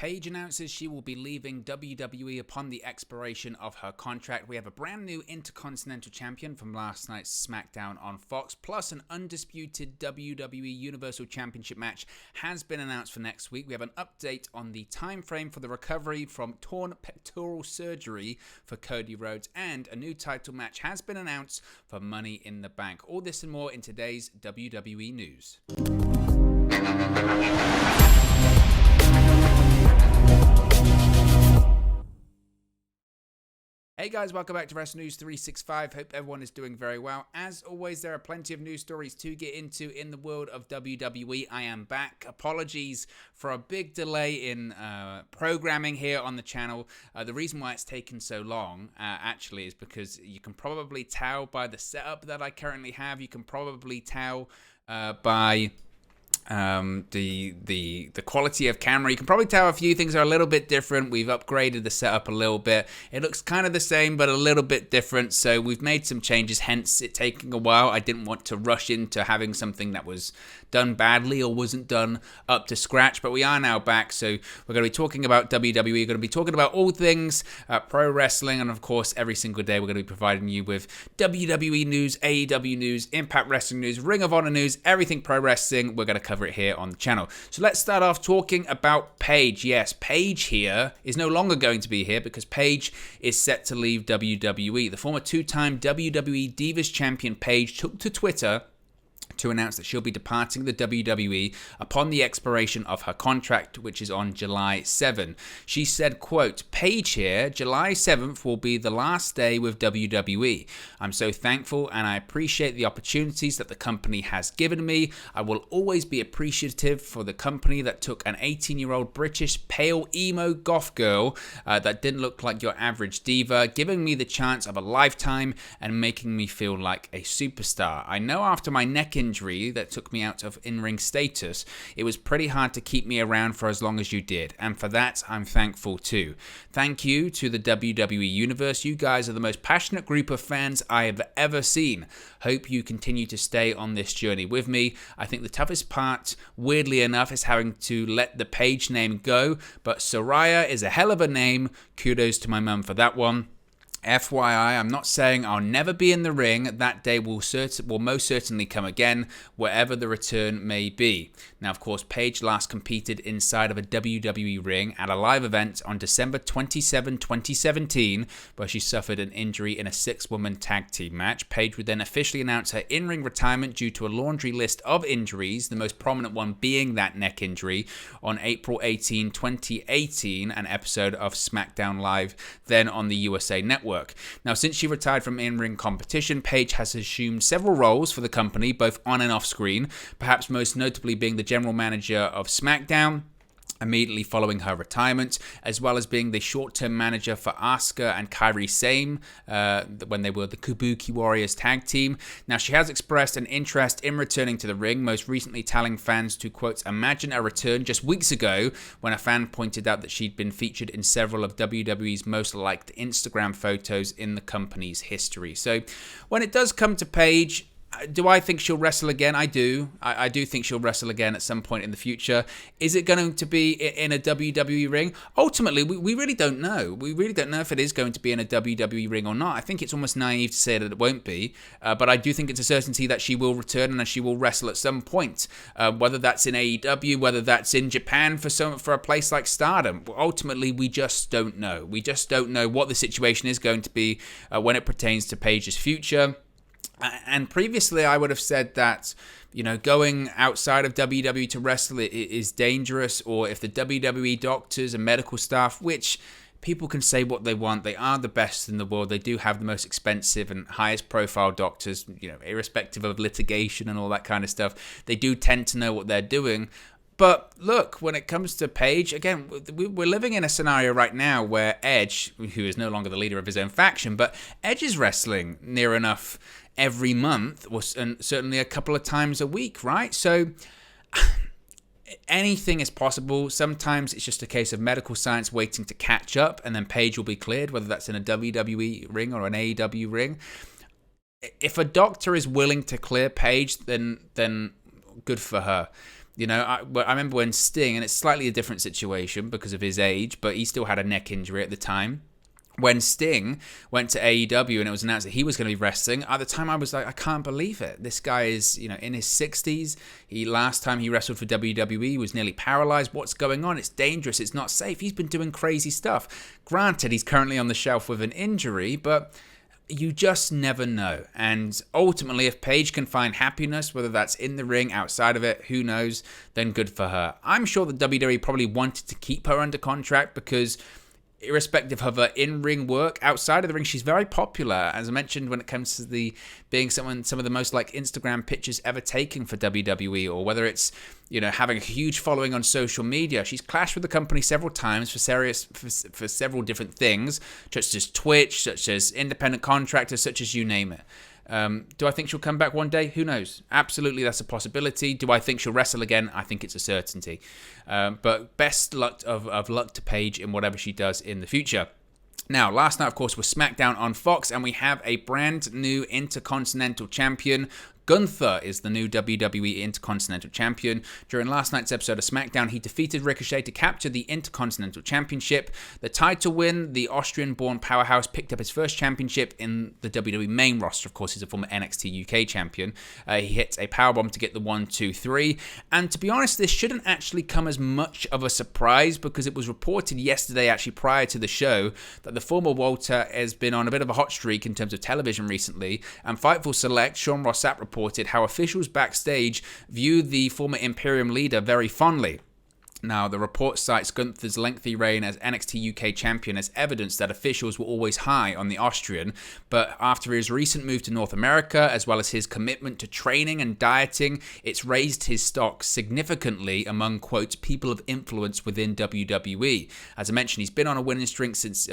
Paige announces she will be leaving WWE upon the expiration of her contract. We have a brand new Intercontinental Champion from last night's SmackDown on Fox, plus an undisputed WWE Universal Championship match has been announced for next week. We have an update on the time frame for the recovery from torn pectoral surgery for Cody Rhodes, and a new title match has been announced for Money in the Bank. All this and more in today's WWE News. Hey guys, welcome back to Wrestling News 365. Hope everyone is doing very well. As always, there are plenty of news stories to get into in the world of WWE. I am back. Apologies for a big delay in programming here on the channel. The reason why it's taken so long, actually, is because you can probably tell by the setup that I currently have. You can probably tell by the quality of camera. You can probably tell a few things are a little bit different. We've upgraded the setup a little bit. It looks kind of the same but a little bit different, so we've made some changes, hence it taking a while. I didn't want to rush into having something that was done badly or wasn't done up to scratch, but we are now back. So we're going to be talking about WWE. We're going to be talking about all things pro wrestling, and of course every single day we're going to be providing you with WWE news, AEW news, Impact Wrestling news, Ring of Honor news, everything pro wrestling. We're going to cover it here on the channel. So let's start off talking about Paige. Yes, Paige here is no longer going to be here because Paige is set to leave WWE. The former two-time WWE Divas Champion Paige took to Twitter to announce that she'll be departing the WWE upon the expiration of her contract, which is on July 7. She said, quote, "Paige here, July 7th will be the last day with WWE. I'm so thankful and I appreciate the opportunities that the company has given me. I will always be appreciative for the company that took an 18-year-old British pale emo goth girl that didn't look like your average diva, giving me the chance of a lifetime and making me feel like a superstar. I know after my neck injury that took me out of in-ring status, it was pretty hard to keep me around for as long as you did, and for that I'm thankful too. Thank you to the WWE Universe. You guys are the most passionate group of fans I have ever seen. Hope you continue to stay on this journey with me. I think the toughest part, weirdly enough, is having to let the Paige name go, but Soraya is a hell of a name. Kudos to my mum for that one. FYI, I'm not saying I'll never be in the ring. That day will most certainly come again, wherever the return may be." Now, of course, Paige last competed inside of a WWE ring at a live event on December 27, 2017, where she suffered an injury in a 6-woman tag team match. Paige would then officially announce her in-ring retirement due to a laundry list of injuries, the most prominent one being that neck injury, on April 18, 2018, an episode of SmackDown Live, then on the USA Network. Now, since she retired from in-ring competition, Paige has assumed several roles for the company, both on and off screen, perhaps most notably being the general manager of SmackDown immediately following her retirement, as well as being the short-term manager for Asuka and Kairi Sane when they were the Kabuki Warriors tag team. Now, she has expressed an interest in returning to the ring, most recently telling fans to, quote, "imagine a return" just weeks ago when a fan pointed out that she'd been featured in several of WWE's most liked Instagram photos in the company's history. So when it does come to Paige, do I think she'll wrestle again? I do. I do think she'll wrestle again at some point in the future. Is it going to be in a WWE ring? Ultimately, we really don't know. We really don't know if it is going to be in a WWE ring or not. I think it's almost naive to say that it won't be. But I do think it's a certainty that she will return and that she will wrestle at some point. Whether that's in AEW, whether that's in Japan for a place like Stardom. Ultimately, we just don't know. We just don't know what the situation is going to be when it pertains to Paige's future. And previously, I would have said that, going outside of WWE to wrestle is dangerous, or if the WWE doctors and medical staff, which people can say what they want, they are the best in the world. They do have the most expensive and highest profile doctors, irrespective of litigation and all that kind of stuff. They do tend to know what they're doing. But look, when it comes to Paige, again, we're living in a scenario right now where Edge, who is no longer the leader of his own faction, but Edge is wrestling near enough every month, and certainly a couple of times a week, right? So anything is possible. Sometimes it's just a case of medical science waiting to catch up, and then Paige will be cleared, whether that's in a WWE ring or an AEW ring. If a doctor is willing to clear Paige, then good for her. I remember when Sting, and it's slightly a different situation because of his age, but he still had a neck injury at the time. When Sting went to AEW and it was announced that he was going to be wrestling, at the time I was like, I can't believe it. This guy is, in his 60s. Last time he wrestled for WWE, he was nearly paralyzed. What's going on? It's dangerous. It's not safe. He's been doing crazy stuff. Granted, he's currently on the shelf with an injury, but you just never know. And ultimately, if Paige can find happiness, whether that's in the ring, outside of it, who knows, then good for her. I'm sure the WWE probably wanted to keep her under contract because irrespective of her in-ring work, outside of the ring, she's very popular. As I mentioned, when it comes to being some of the most Instagram pictures ever taken for WWE, or whether it's having a huge following on social media. She's clashed with the company several times for several different things, such as Twitch, such as independent contractors, such as you name it. Do I think she'll come back one day? Who knows? Absolutely, that's a possibility. Do I think she'll wrestle again? I think it's a certainty. But best luck of luck to Paige in whatever she does in the future. Now, last night, of course, was SmackDown on Fox, and we have a brand new Intercontinental Champion. Gunther is the new WWE Intercontinental Champion. During last night's episode of SmackDown, he defeated Ricochet to capture the Intercontinental Championship. The title win, the Austrian-born powerhouse picked up his first championship in the WWE main roster. Of course, he's a former NXT UK champion. He hits a powerbomb to get the 1-2-3. And to be honest, this shouldn't actually come as much of a surprise because it was reported yesterday, actually prior to the show, that the former Walter has been on a bit of a hot streak in terms of television recently. And Fightful Select, Sean Ross Sapp reported how officials backstage view the former Imperium leader very fondly. Now, the report cites Gunther's lengthy reign as NXT UK champion as evidence that officials were always high on the Austrian, but after his recent move to North America, as well as his commitment to training and dieting, it's raised his stock significantly among, quote, people of influence within WWE. As I mentioned, he's been on a winning streak since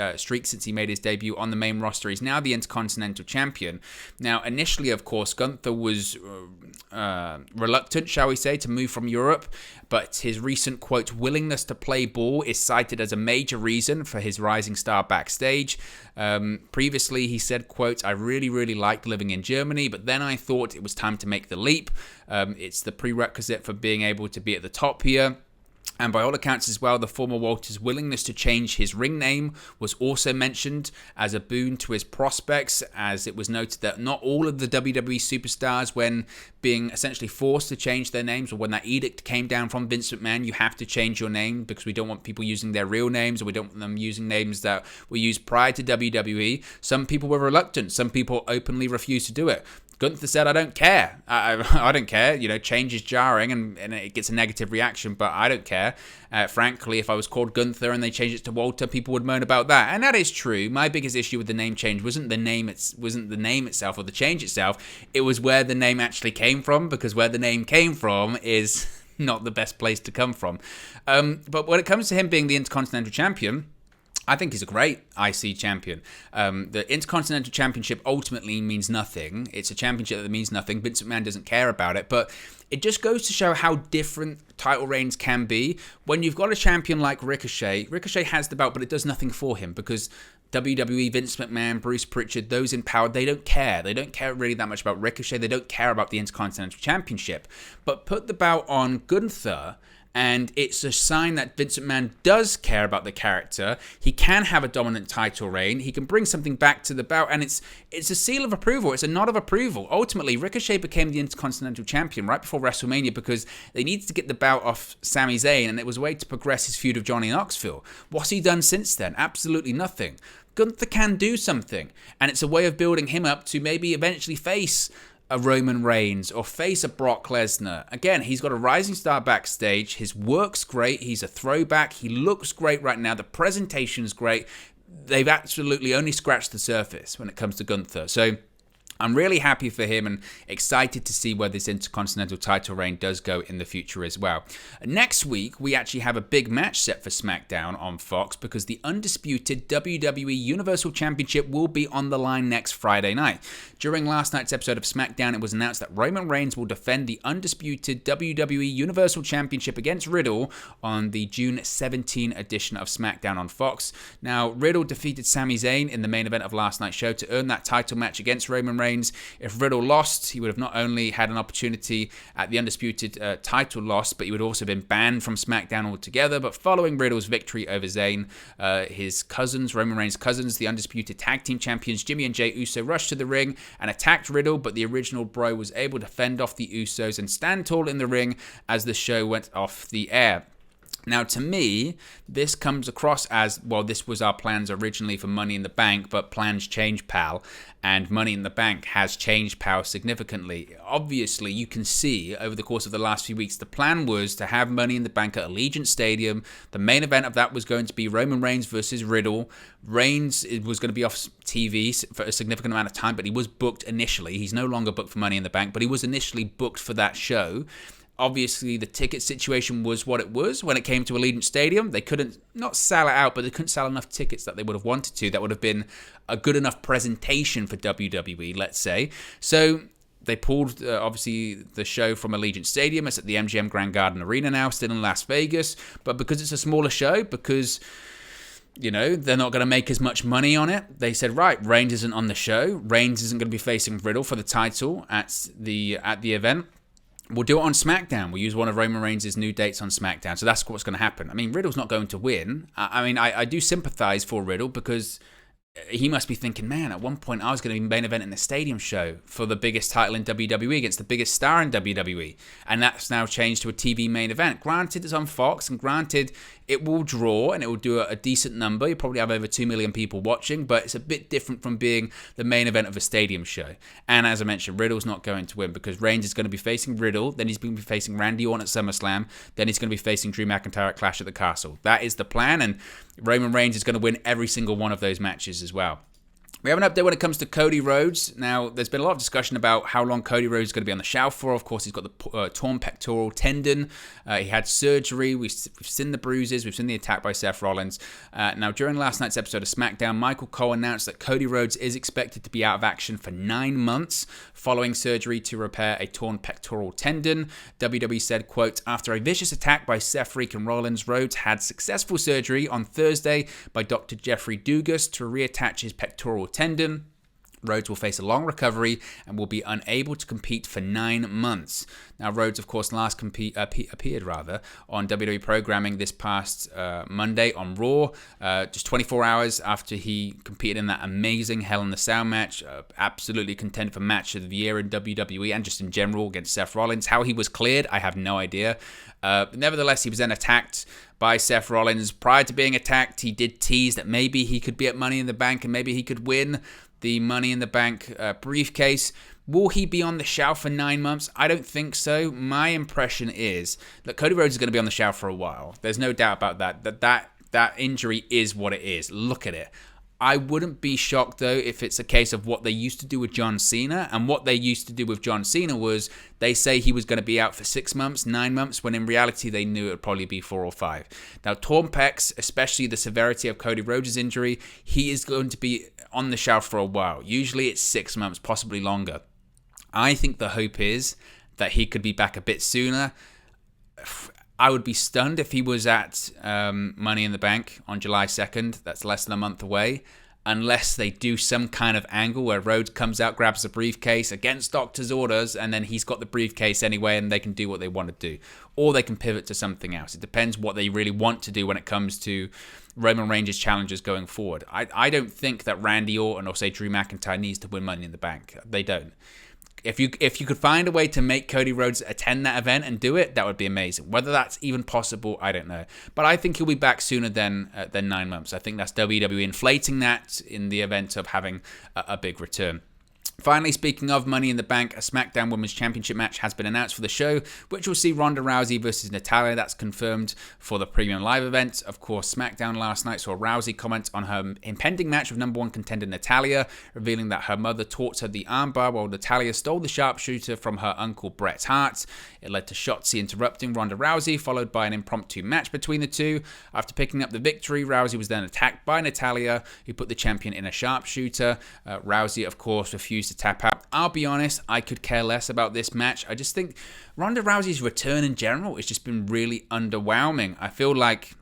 he made his debut on the main roster. He's now the Intercontinental Champion. Now, initially, of course, Gunther was reluctant, shall we say, to move from Europe, but his recent, quote, willingness to play ball is cited as a major reason for his rising star backstage. Previously, he said, quote, I really, really liked living in Germany, but then I thought it was time to make the leap. It's the prerequisite for being able to be at the top here. And by all accounts as well, the former Walter's willingness to change his ring name was also mentioned as a boon to his prospects, as it was noted that not all of the WWE superstars, when being essentially forced to change their names, or when that edict came down from Vince McMahon, you have to change your name because we don't want people using their real names, or we don't want them using names that were used prior to WWE. Some people were reluctant. Some people openly refused to do it. Gunther said, I don't care. I don't care. Change is jarring and it gets a negative reaction, but I don't care. Frankly, if I was called Gunther and they changed it to Walter, people would moan about that. And that is true. My biggest issue with the name change wasn't the name itself or the change itself. It was where the name actually came from, because where the name came from is not the best place to come from. But when it comes to him being the Intercontinental Champion, I think he's a great IC champion. The Intercontinental Championship ultimately means nothing. It's a championship that means nothing. Vince McMahon doesn't care about it. But it just goes to show how different title reigns can be. When you've got a champion like Ricochet, Ricochet has the belt, but it does nothing for him because WWE, Vince McMahon, Bruce Pritchard, those in power, they don't care. They don't care really that much about Ricochet. They don't care about the Intercontinental Championship. But put the belt on Gunther, and it's a sign that Vince McMahon does care about the character. He can have a dominant title reign. He can bring something back to the bout, and it's a seal of approval. It's a nod of approval. Ultimately, Ricochet became the Intercontinental Champion right before WrestleMania because they needed to get the bout off Sami Zayn, and it was a way to progress his feud of Johnny Knoxville. What's he done since then? Absolutely nothing. Gunther can do something, and it's a way of building him up to maybe eventually face a Roman Reigns or face a Brock Lesnar. Again, he's got a rising star backstage. His work's great. He's a throwback. He looks great right now. The presentation's great. They've absolutely only scratched the surface when it comes to Gunther. So I'm really happy for him and excited to see where this Intercontinental title reign does go in the future as well. Next week, we actually have a big match set for SmackDown on Fox because the undisputed WWE Universal Championship will be on the line next Friday night. During last night's episode of SmackDown, it was announced that Roman Reigns will defend the undisputed WWE Universal Championship against Riddle on the June 17 edition of SmackDown on Fox. Now, Riddle defeated Sami Zayn in the main event of last night's show to earn that title match against Roman Reigns. Reigns. If Riddle lost, he would have not only had an opportunity at the Undisputed title loss, but he would also have been banned from SmackDown altogether. But following Riddle's victory over Zayn, his cousins, Roman Reigns' cousins, the Undisputed Tag Team Champions Jimmy and Jey Uso, rushed to the ring and attacked Riddle, but the original Bro was able to fend off the Usos and stand tall in the ring as the show went off the air. Now, to me, this comes across as, well, this was our plans originally for Money in the Bank, but plans change, pal, and Money in the Bank has changed, pal, significantly. Obviously, you can see over the course of the last few weeks, the plan was to have Money in the Bank at Allegiant Stadium. The main event of that was going to be Roman Reigns versus Riddle. Reigns was going to be off TV for a significant amount of time, but he was booked initially. He's no longer booked for Money in the Bank, but he was initially booked for that show. Obviously, the ticket situation was what it was when it came to Allegiant Stadium. They couldn't, not sell it out, but they couldn't sell enough tickets that they would have wanted to. That would have been a good enough presentation for WWE, let's say. So they pulled, obviously, the show from Allegiant Stadium. It's at the MGM Grand Garden Arena now, still in Las Vegas. But because it's a smaller show, because, you know, they're not going to make as much money on it, they said, right, Reigns isn't on the show. Reigns isn't going to be facing Riddle for the title at the event. We'll do it on SmackDown. We'll use one of Roman Reigns' new dates on SmackDown. So that's what's going to happen. I mean, Riddle's not going to win. I do sympathize for Riddle because he must be thinking, man, at one point I was going to be main event in the stadium show for the biggest title in WWE against the biggest star in WWE. And that's now changed to a TV main event. Granted, it's on Fox, and granted, it will draw and it will do a decent number. You'll probably have over 2 million people watching, but it's a bit different from being the main event of a stadium show. And as I mentioned, Riddle's not going to win because Reigns is going to be facing Riddle, then he's going to be facing Randy Orton at SummerSlam, then he's going to be facing Drew McIntyre at Clash at the Castle. That is the plan, and Roman Reigns is going to win every single one of those matches as well. We have an update when it comes to Cody Rhodes. Now, there's been a lot of discussion about how long Cody Rhodes is going to be on the shelf for. Of course, he's got the torn pectoral tendon. He had surgery. We've seen the bruises. We've seen the attack by Seth Rollins. Now, during last night's episode of SmackDown, Michael Cole announced that Cody Rhodes is expected to be out of action for 9 months following surgery to repair a torn pectoral tendon. WWE said, quote, after a vicious attack by Seth freaking Rollins, Rhodes had successful surgery on Thursday by Dr. Jeffrey Dugas to reattach his pectoral tendon. Rhodes will face a long recovery and will be unable to compete for 9 months. Now, Rhodes, of course, last appeared on WWE programming this past Monday on Raw, just 24 hours after he competed in that amazing Hell in the Cell match. Absolutely contended for match of the year in WWE and just in general against Seth Rollins. How he was cleared, I have no idea. Nevertheless, he was then attacked by Seth Rollins. Prior to being attacked, he did tease that maybe he could be at Money in the Bank and maybe he could win the Money in the Bank briefcase. Will he be on the shelf for 9 months? I don't think so. My impression is that Cody Rhodes is going to be on the shelf for a while. There's no doubt about that. That injury is what it is. Look at it. I wouldn't be shocked, though, if it's a case of what they used to do with John Cena. And what they used to do with John Cena was they say he was going to be out for 6 months, 9 months, when in reality they knew it would probably be 4 or 5. Now, torn pecs, especially the severity of Cody Rhodes' injury, he is going to be on the shelf for a while. Usually it's 6 months, possibly longer. I think the hope is that he could be back a bit sooner. I would be stunned if he was at Money in the Bank on July 2nd. That's less than a month away. Unless they do some kind of angle where Rhodes comes out, grabs the briefcase against doctor's orders, and then he's got the briefcase anyway and they can do what they want to do. Or they can pivot to something else. It depends what they really want to do when it comes to Roman Reigns' challenges going forward. I don't think that Randy Orton or, say, Drew McIntyre needs to win Money in the Bank. They don't. If you could find a way to make Cody Rhodes attend that event and do it, that would be amazing. Whether that's even possible, I don't know. But I think he'll be back sooner than 9 months. I think that's WWE inflating that in the event of having a big return. Finally, speaking of Money in the Bank, a SmackDown Women's Championship match has been announced for the show, which will see Ronda Rousey versus Natalya. That's confirmed for the Premium Live event. Of course, SmackDown last night saw Rousey comment on her impending match with number 1 contender Natalya, revealing that her mother taught her the armbar while Natalya stole the sharpshooter from her uncle Bret Hart. It led to Shotzi interrupting Ronda Rousey, followed by an impromptu match between the two. After picking up the victory, Rousey was then attacked by Natalya, who put the champion in a sharpshooter. Rousey, of course, refused to tap out. I'll be honest, I could care less about this match. I just think Ronda Rousey's return in general has just been really underwhelming. I feel like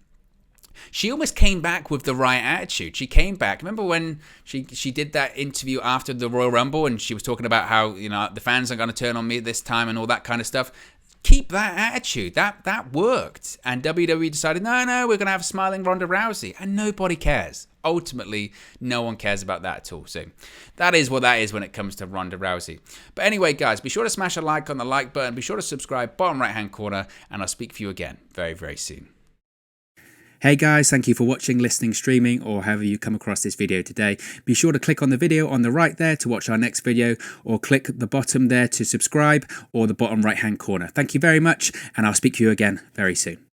She almost came back with the right attitude. She came back. Remember when she did that interview after the Royal Rumble and she was talking about how, you know, the fans are going to turn on me this time and all that kind of stuff? Keep that attitude. That worked. And WWE decided, no, we're going to have smiling Ronda Rousey. And nobody cares. Ultimately, no one cares about that at all. So that is what that is when it comes to Ronda Rousey. But anyway, guys, be sure to smash a like on the like button. Be sure to subscribe, bottom right-hand corner. And I'll speak for you again very, very soon. Hey guys, thank you for watching, listening, streaming, or however you come across this video today. Be sure to click on the video on the right there to watch our next video, or click the bottom there to subscribe, or the bottom right hand corner. Thank you very much, and I'll speak to you again very soon.